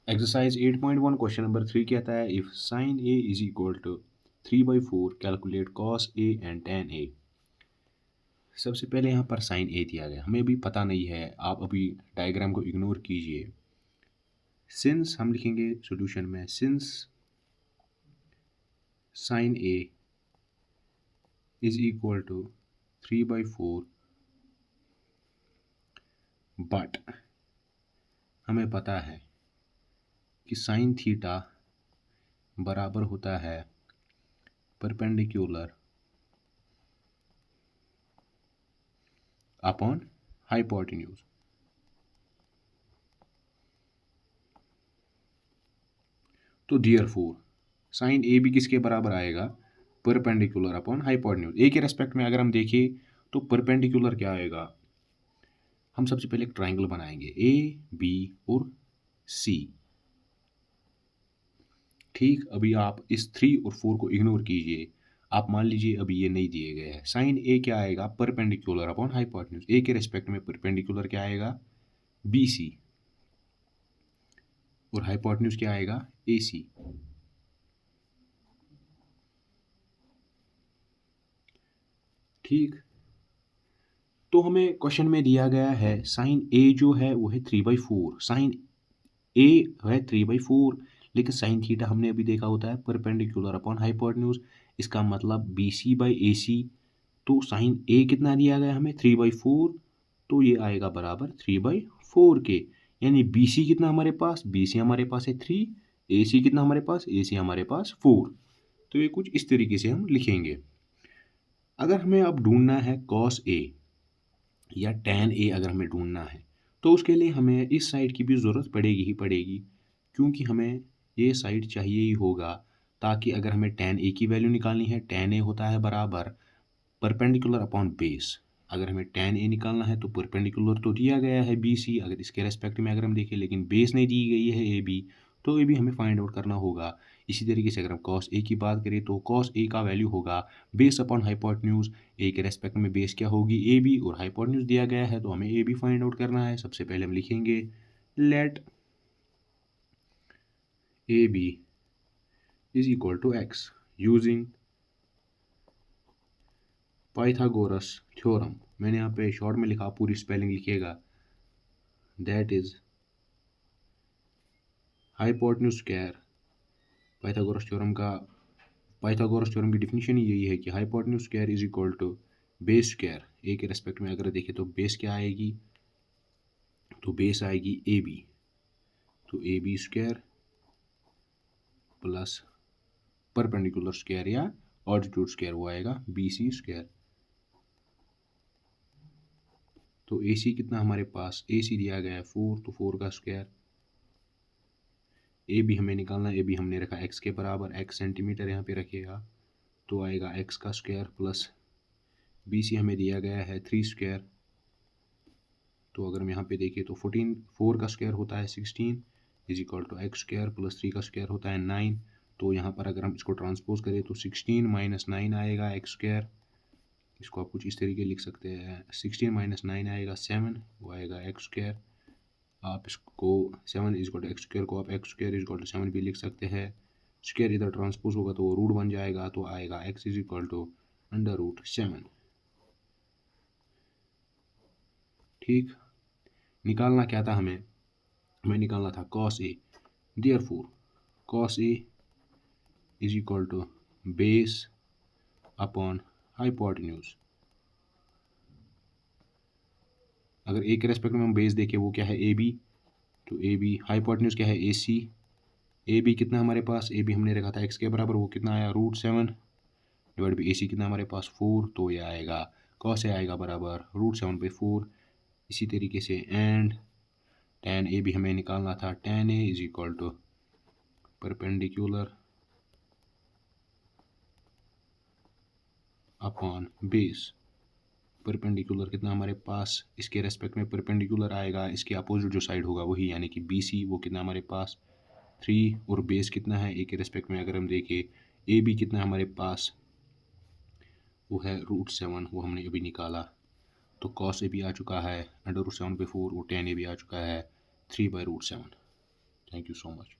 Exercise 8.1 question number 3 कहता है if sine A is equal to 3/4 calculate cos A and tan A. सबसे पहले यहाँ पर साइन ए दिया गया, हमें अभी पता नहीं है, आप अभी डायग्राम को इग्नोर कीजिए। सिंस हम लिखेंगे सॉल्यूशन में, since sine A is equal to 3/4 but हमें पता है कि साइन थीटा बराबर होता है परपेंडिकुलर अपॉन हाइपोटेन्यूज। तो डियरफॉर साइन ए भी किसके बराबर आएगा, परपेंडिकुलर अपॉन हाइपोटेन्यूज। ए के रेस्पेक्ट में अगर हम देखें तो परपेंडिकुलर क्या आएगा, हम सबसे पहले एक ट्राइंगल बनाएंगे ए बी और सी। ठीक, अभी आप इस 3 और 4 को इग्नोर कीजिए, आप मान लीजिए अभी ये नहीं दिए गए हैं। साइन ए क्या आएगा, परपेंडिकुलर अपॉन हाइपोटेन्यूज। ए के रेस्पेक्ट में परपेंडिकुलर क्या आएगा, बी सी, और हाइपोटेन्यूज क्या आएगा, ए सी। ठीक, तो हमें क्वेश्चन में दिया गया है साइन ए जो है वो है 3/4, साइन ए है 3/4, लेकिन साइन थीटा हमने अभी देखा होता है परपेंडिकुलर अपॉन हाइपोटेन्यूज। इसका मतलब बी सी बाई ए सी। तो साइन ए कितना दिया गया हमें, 3/4, तो ये आएगा बराबर 3/4 के। यानी बी सी कितना हमारे पास, बी सी हमारे पास है 3, ए सी कितना हमारे पास, ए सी हमारे पास 4। तो ये कुछ इस तरीके से हम लिखेंगे। अगर हमें अब ढूंढना है कॉस ए या tan ए, अगर हमें ढूंढना है तो उसके लिए हमें इस साइड की भी ज़रूरत पड़ेगी ही पड़ेगी, क्योंकि हमें ये साइड चाहिए ही होगा, ताकि अगर हमें tan ए की वैल्यू निकालनी है, tan ए होता है बराबर परपेंडिकुलर अपॉन बेस। अगर हमें tan ए निकालना है तो परपेंडिकुलर तो दिया गया है बी सी, अगर इसके रेस्पेक्ट में अगर हम देखें, लेकिन बेस नहीं दी गई है ए बी, तो ये भी हमें फाइंड आउट करना होगा। इसी तरीके से अगर हम कॉस ए की बात करें तो कॉस ए का वैल्यू होगा बेस अपॉन हाइपोटेन्यूज। ए के रेस्पेक्ट में बेस क्या होगी, ए बी, और हाइपोटेन्यूज दिया गया है तो हमें ए बी फाइंड आउट करना है। सबसे पहले हम लिखेंगे let A B is equal to x using Pythagoras theorem. मैंने यहाँ पे शॉर्ट में लिखा, पूरी स्पेलिंग लिखिएगा, that is hypotenuse square. Pythagoras theorem की डिफिनीशन ही यही है कि hypotenuse square is equal to base square. A के रेस्पेक्ट में अगर देखें तो बेस क्या आएगी, तो बेस आएगी ए बी, तो A B square plus perpendicular square या ऑल्टीट्यूड स्क्वायर, वो आएगा बी सी स्क्वायर। तो ए सी कितना हमारे पास, ए सी दिया गया है 4, तो 4 का स्क्वायर। ए बी हमें निकालना है, ए बी हमने रखा एक्स के बराबर, एक्स सेंटीमीटर यहाँ पे रखिएगा, तो आएगा एक्स का स्क्वायर प्लस बी सी हमें दिया गया है 3 स्क्वायर। तो अगर हम यहाँ पे देखें तो 4 का स्क्वायर होता है 16 is equal to x square plus 3 का स्क्वायर होता है 9। तो यहाँ पर अगर हम इसको ट्रांसपोज करें तो 16 माइनस 9 आएगा एक्स स्क्वायर। इसको आप कुछ इस तरीके लिख सकते हैं, 16 माइनस 9 आएगा 7, वो आएगा एक्स स्क्वायर। आप इसको 7 is equal to x square को आप x square is equal to 7 भी लिख सकते हैं। स्क्वायर इधर ट्रांसपोज होगा तो वो रूट बन जाएगा, तो आएगा एक्स इज इक्वल टू √7। ठीक, निकालना क्या था हमें निकालना था cos A. Therefore cos A is equal to base upon hypotenuse. अगर ए के रेस्पेक्ट में हम बेस देखें वो क्या है ए बी, तो ए बी, हाइपोटेन्यूज क्या है ए सी। ए बी कितना हमारे पास, ए बी हमने रखा था एक्स के बराबर, वो कितना आया √7 डिवाइड बाई ए सी कितना हमारे पास 4, तो ये आएगा कॉस ए आएगा बराबर √7/4। इसी तरीके से एंड tan ए भी हमें निकालना था, tan A is equal to perpendicular upon base. Perpendicular कितना हमारे पास, इसके रेस्पेक्ट में परपेंडिकुलर आएगा, इसके अपोजिट जो साइड होगा वही, यानी कि बी सी, वो कितना हमारे पास 3, और बेस कितना है ए के रेस्पेक्ट में अगर हम देखें, ए बी कितना हमारे पास, वो है √7, वो हमने अभी निकाला। तो कॉस ए भी आ चुका है √7/4, और tan ए भी आ चुका है 3/√7। Thank you so much.